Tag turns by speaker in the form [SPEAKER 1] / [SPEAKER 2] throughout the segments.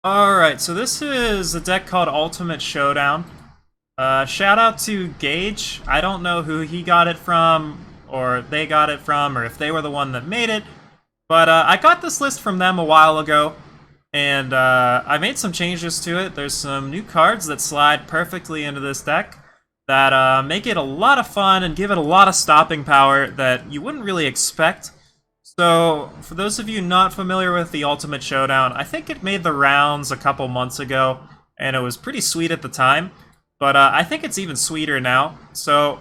[SPEAKER 1] Alright, so this is a deck called Ultimate Showdown. Shout out to Gage. I don't know who he got it from, or they got it from, or if they were the one that made it. But I got this list from them a while ago, and I made some changes to it. There's some new cards that slide perfectly into this deck that make it a lot of fun and give it a lot of stopping power that you wouldn't really expect. So, for those of you not familiar with the Ultimate Showdown, I think it made the rounds a couple months ago, and it was pretty sweet at the time, but I think it's even sweeter now. So,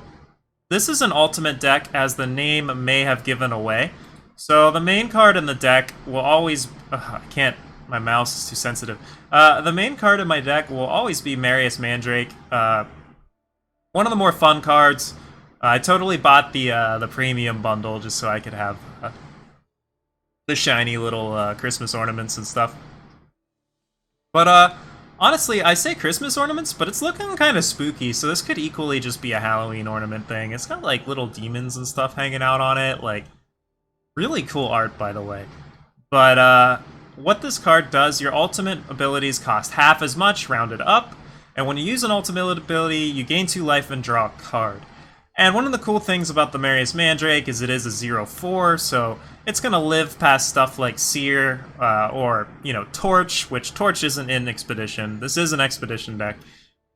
[SPEAKER 1] this is an Ultimate deck, as the name may have given away. So, the main card in the deck will always... I can't... My mouse is too sensitive. The main card in my deck will always be Merriest Mandrake. One of the more fun cards. I totally bought the premium bundle just so I could have... the shiny little Christmas ornaments and stuff. But honestly, I say Christmas ornaments, but it's looking kind of spooky, so this could equally just be a Halloween ornament thing. It's got like little demons and stuff hanging out on it, like really cool art, by the way. But what this card does, your ultimate abilities cost half as much, rounded up, and when you use an ultimate ability, you gain 2 life and draw a card. And one of the cool things about the Merriest Mandrake is it is a 0/4, so it's going to live past stuff like Seer, or, you know, Torch, which Torch isn't in Expedition. This is an Expedition deck,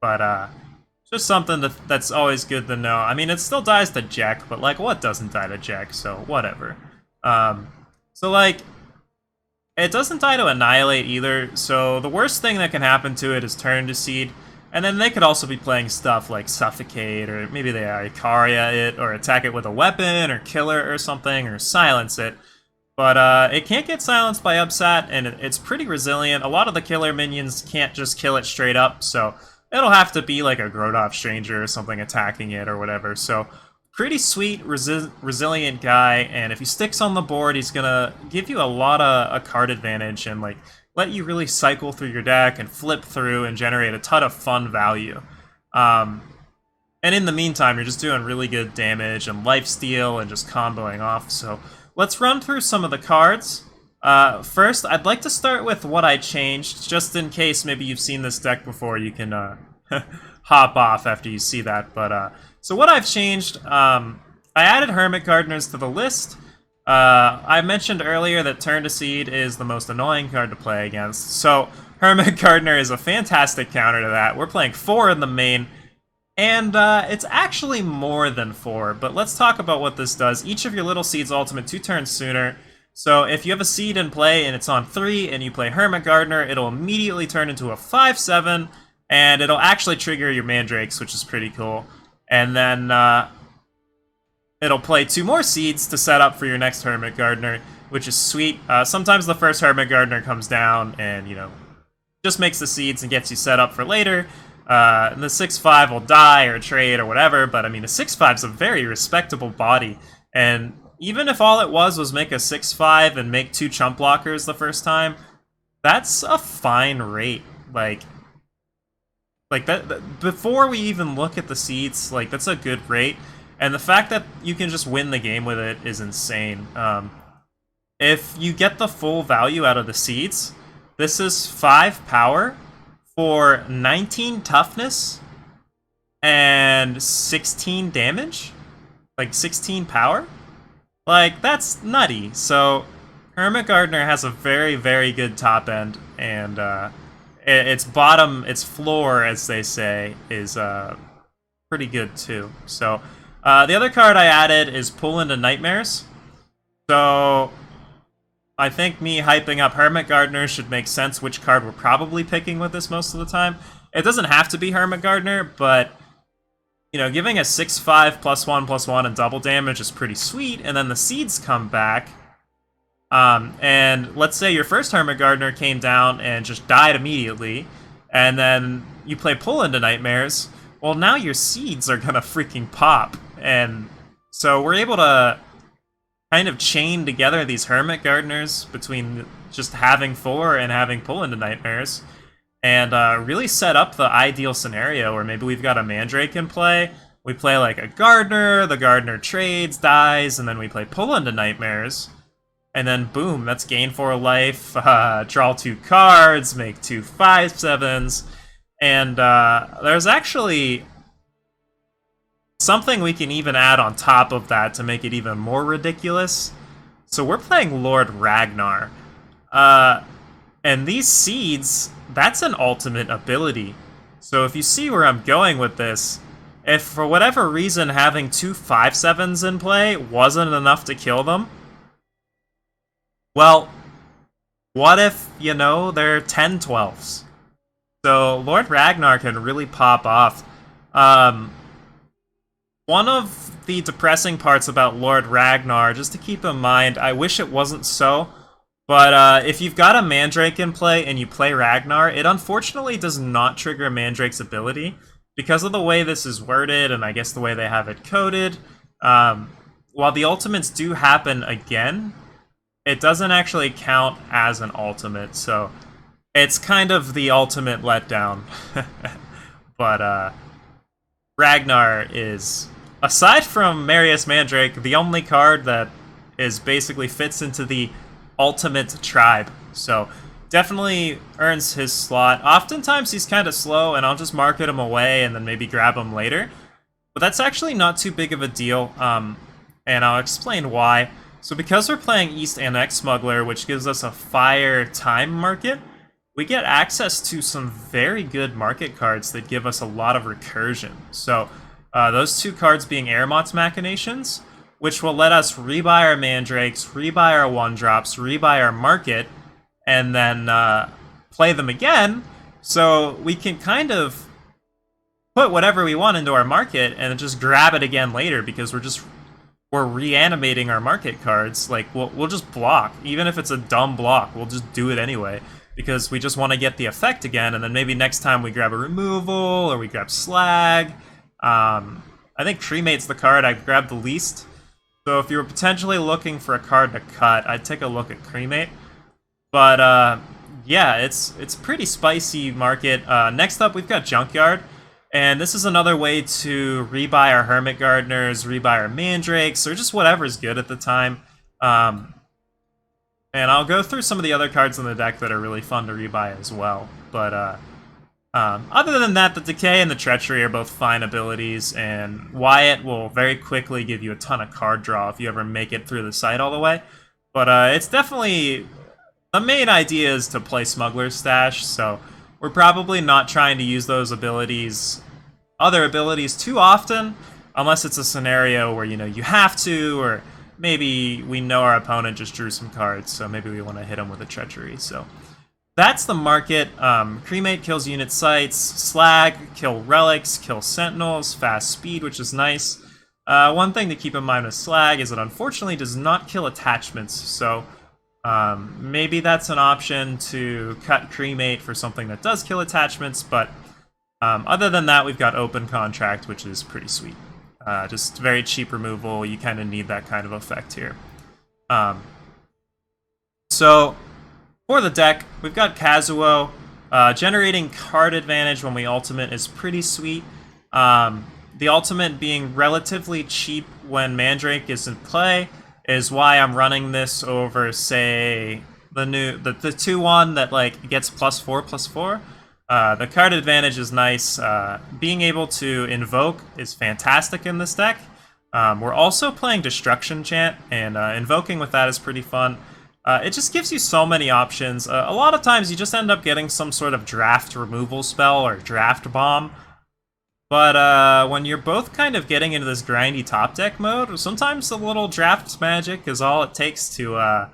[SPEAKER 1] but just something that's always good to know. I mean, it still dies to Jack, but, like, what doesn't die to Jack, so whatever. So, like, it doesn't die to Annihilate either, so the worst thing that can happen to it is turn to Seed. And then they could also be playing stuff like Suffocate, or maybe they Icaria it, or attack it with a weapon, or kill it or something, or silence it. But it can't get silenced by Upsat, and it's pretty resilient. A lot of the killer minions can't just kill it straight up, so it'll have to be like a Grodov Stranger or something attacking it or whatever. So pretty sweet, resilient guy, and if he sticks on the board, he's gonna give you a lot of a card advantage, and like let you really cycle through your deck and flip through and generate a ton of fun value. And in the meantime, you're just doing really good damage and lifesteal and just comboing off. So let's run through some of the cards. First, I'd like to start with what I changed, just in case maybe you've seen this deck before. You can hop off after you see that. But so what I've changed, I added Hermit Gardeners to the list. I mentioned earlier that Turn to Seed is the most annoying card to play against, so Hermit Gardener is a fantastic counter to that. We're playing 4 in the main, and it's actually more than 4, but let's talk about what this does. Each of your little seeds ultimate 2 turns sooner, so if you have a seed in play and it's on 3 and you play Hermit Gardener, it'll immediately turn into a 5/7, and it'll actually trigger your Mandrakes, which is pretty cool. And then it'll play 2 more seeds to set up for your next Hermit Gardener, which is sweet. Sometimes the first Hermit Gardener comes down and, you know, just makes the seeds and gets you set up for later. And the 6/5 will die or trade or whatever, but I mean, a 6/5 is a very respectable body. And even if all it was make a 6/5 and make 2 chump blockers the first time, that's a fine rate. Like that before we even look at the seeds, like, that's a good rate. And the fact that you can just win the game with it is insane. If you get the full value out of the seeds, this is 5 power for 19 toughness and 16 damage? Like 16 power? Like, that's nutty. So Hermit Gardener has a very, very good top end, and its bottom, its floor, as they say, is pretty good too. So the other card I added is Pull into Nightmares. So I think me hyping up Hermit Gardener should make sense which card we're probably picking with this most of the time. It doesn't have to be Hermit Gardener, but, you know, giving a 6/5 +1/+1 and double damage is pretty sweet, and then the seeds come back. And let's say your first Hermit Gardener came down and just died immediately, and then you play Pull into Nightmares. Well, now your seeds are gonna freaking pop. And so we're able to kind of chain together these Hermit Gardeners between just having 4 and having Pull into Nightmares, and really set up the ideal scenario where maybe we've got a Mandrake in play, we play like a Gardener, the Gardener trades, dies, and then we play Pull into Nightmares. and then boom, that's gain 4 life, draw 2 cards, make 2 5/7s, and there's actually something we can even add on top of that to make it even more ridiculous. So we're playing Lord Ragnar, and these seeds, that's an ultimate ability. So if you see where I'm going with this, if for whatever reason having 2 5/7s in play wasn't enough to kill them, well, what if, you know, they're 10 12s? So Lord Ragnar can really pop off. One of the depressing parts about Lord Ragnar, just to keep in mind, I wish it wasn't so, but if you've got a Mandrake in play and you play Ragnar, it unfortunately does not trigger Mandrake's ability. Because of the way this is worded, and I guess the way they have it coded, while the ultimates do happen again, it doesn't actually count as an ultimate, so it's kind of the ultimate letdown. But Ragnar is, aside from Merriest Mandrake, the only card that is basically fits into the ultimate tribe. So definitely earns his slot. Oftentimes he's kind of slow, and I'll just market him away and then maybe grab him later. But that's actually not too big of a deal, and I'll explain why. So because we're playing East Annex Smuggler, which gives us a fire time market, we get access to some very good market cards that give us a lot of recursion. So those 2 cards being Airmott's Machinations, which will let us rebuy our Mandrakes, rebuy our 1-drops, rebuy our market, and then play them again, so we can kind of put whatever we want into our market and just grab it again later, because we're reanimating our market cards. Like, we'll just block. Even if it's a dumb block, we'll just do it anyway, because we just want to get the effect again, and then maybe next time we grab a removal, or we grab Slag. I think Cremate's the card I grabbed the least, so if you were potentially looking for a card to cut, I'd take a look at Cremate. But yeah, it's a pretty spicy market. Next up, we've got Junkyard, and this is another way to rebuy our Hermit Gardeners, rebuy our Mandrakes, or just whatever's good at the time. And I'll go through some of the other cards in the deck that are really fun to rebuy as well. But other than that, the Decay and the Treachery are both fine abilities, and Wyatt will very quickly give you a ton of card draw if you ever make it through the site all the way. But it's definitely... the main idea is to play Smuggler's Stash, so we're probably not trying to use those other abilities too often, unless it's a scenario where, you know, you have to, or maybe we know our opponent just drew some cards, so maybe we want to hit him with a Treachery. So that's the market. Cremate kills unit sites, Slag, kill relics, kill sentinels, fast speed, which is nice. One thing to keep in mind with Slag is it unfortunately does not kill attachments, so maybe that's an option to cut Cremate for something that does kill attachments, but other than that, we've got Open Contract, which is pretty sweet. Just very cheap removal. You kind of need that kind of effect here. So for the deck, we've got Kazuo. Generating card advantage when we ultimate is pretty sweet. The ultimate being relatively cheap when Mandrake is in play is why I'm running this over, say, the 2-1 that like gets +4/+4. The card advantage is nice. Being able to invoke is fantastic in this deck. We're also playing Destruction Chant, and invoking with that is pretty fun. It just gives you so many options. A lot of times you just end up getting some sort of draft removal spell or draft bomb. But when you're both kind of getting into this grindy top deck mode, sometimes a little draft magic is all it takes to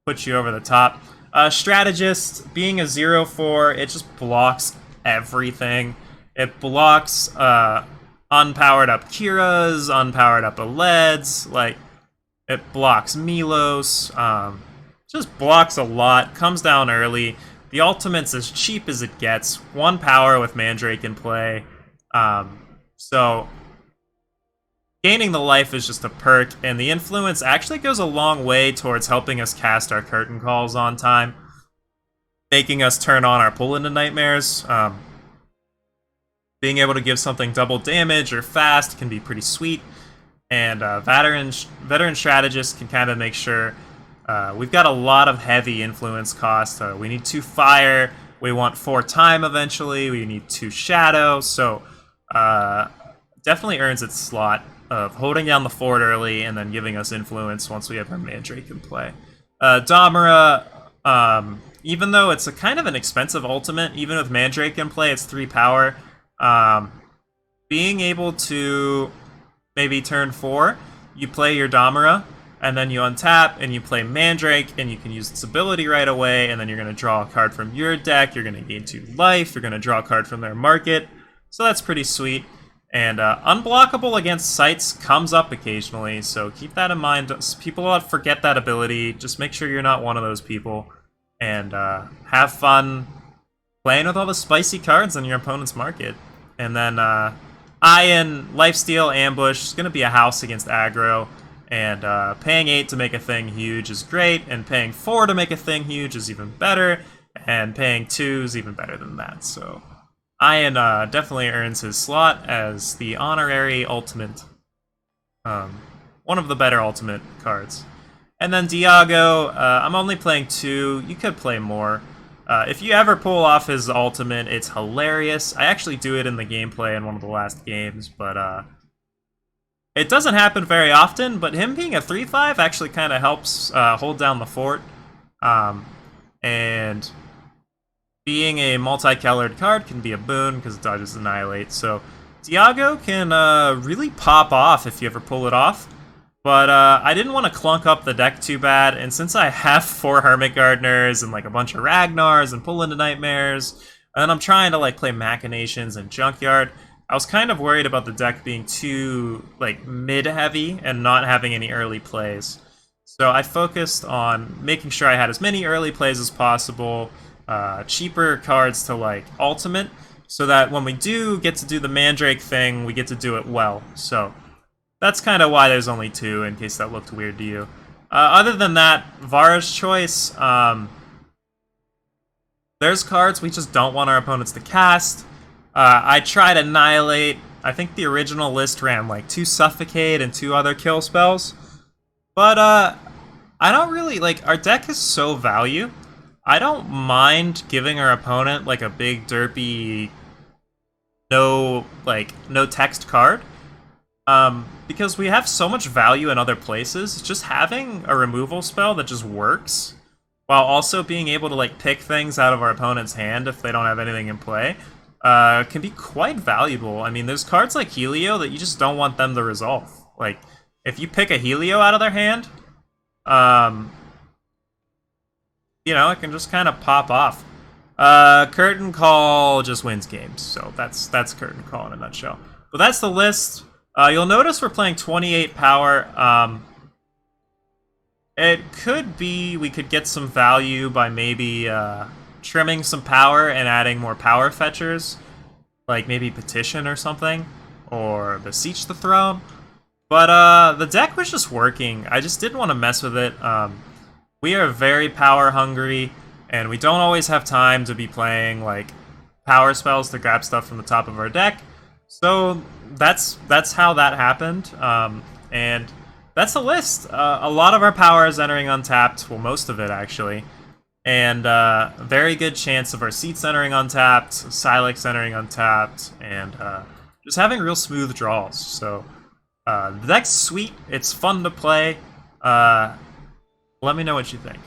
[SPEAKER 1] put you over the top. Strategist, being a 0/4, it just blocks everything. It blocks unpowered up Kiras, unpowered up Aleds, like, it blocks Milos, just blocks a lot, comes down early. The ultimate's as cheap as it gets, 1 power with Mandrake in play. So gaining the life is just a perk, and the influence actually goes a long way towards helping us cast our curtain calls on time, making us turn on our pull into nightmares. Being able to give something double damage or fast can be pretty sweet, and veteran strategist can kind of make sure We've got a lot of heavy influence cost. We need 2 fire. We want 4 time eventually. We need 2 shadow. So definitely earns its slot of holding down the fort early and then giving us influence once we have our Mandrake in play. Damara, even though it's a kind of an expensive ultimate, even with Mandrake in play, it's 3 power. Being able to maybe turn 4, you play your Damara, and then you untap and you play Mandrake, and you can use its ability right away, and then you're going to draw a card from your deck, you're going to gain 2 life, you're going to draw a card from their market, so that's pretty sweet. And unblockable against sights comes up occasionally, so keep that in mind. People forget that ability. Just make sure you're not one of those people, and have fun playing with all the spicy cards on your opponent's market. And then Iron, Lifesteal, Ambush is going to be a house against aggro, and paying 8 to make a thing huge is great, and paying 4 to make a thing huge is even better, and paying 2 is even better than that, so Ian definitely earns his slot as the honorary ultimate. One of the better ultimate cards. And then Diago, I'm only playing 2. You could play more. If you ever pull off his ultimate, it's hilarious. I actually do it in the gameplay in one of the last games, but it doesn't happen very often, but him being a 3/5 actually kind of helps hold down the fort. And being a multicolored card can be a boon because it dodges Annihilate. So Diago can really pop off if you ever pull it off. But I didn't want to clunk up the deck too bad, and since I have 4 Hermit Gardeners and like a bunch of Ragnars and pull into Nightmares, and I'm trying to like play Machinations and Junkyard, I was kind of worried about the deck being too like mid-heavy and not having any early plays. So I focused on making sure I had as many early plays as possible, cheaper cards to like ultimate, so that when we do get to do the Mandrake thing, we get to do it well. So that's kind of why there's only 2, in case that looked weird to you. Other than that, Vara's Choice, there's cards we just don't want our opponents to cast. I tried Annihilate. I think the original list ran like 2 Suffocate and 2 other kill spells. But I don't really, like, our deck is so value. I don't mind giving our opponent like a big derpy no text card. Because we have so much value in other places, just having a removal spell that just works, while also being able to like pick things out of our opponent's hand if they don't have anything in play, can be quite valuable. I mean, there's cards like Helio that you just don't want them to resolve. Like, if you pick a Helio out of their hand, you know, it can just kind of pop off. Curtain Call just wins games, so that's Curtain Call in a nutshell. But that's the list. You'll notice we're playing 28 power. It could be we could get some value by maybe trimming some power and adding more power fetchers, like maybe Petition or something, or Beseech the Throne. But the deck was just working. I just didn't want to mess with it. We are very power hungry, and we don't always have time to be playing like power spells to grab stuff from the top of our deck. So that's how that happened, and that's the list. A lot of our power is entering untapped, well, most of it actually, and very good chance of our seats entering untapped, Silex entering untapped, and just having real smooth draws. So the deck's sweet, it's fun to play. Let me know what you think.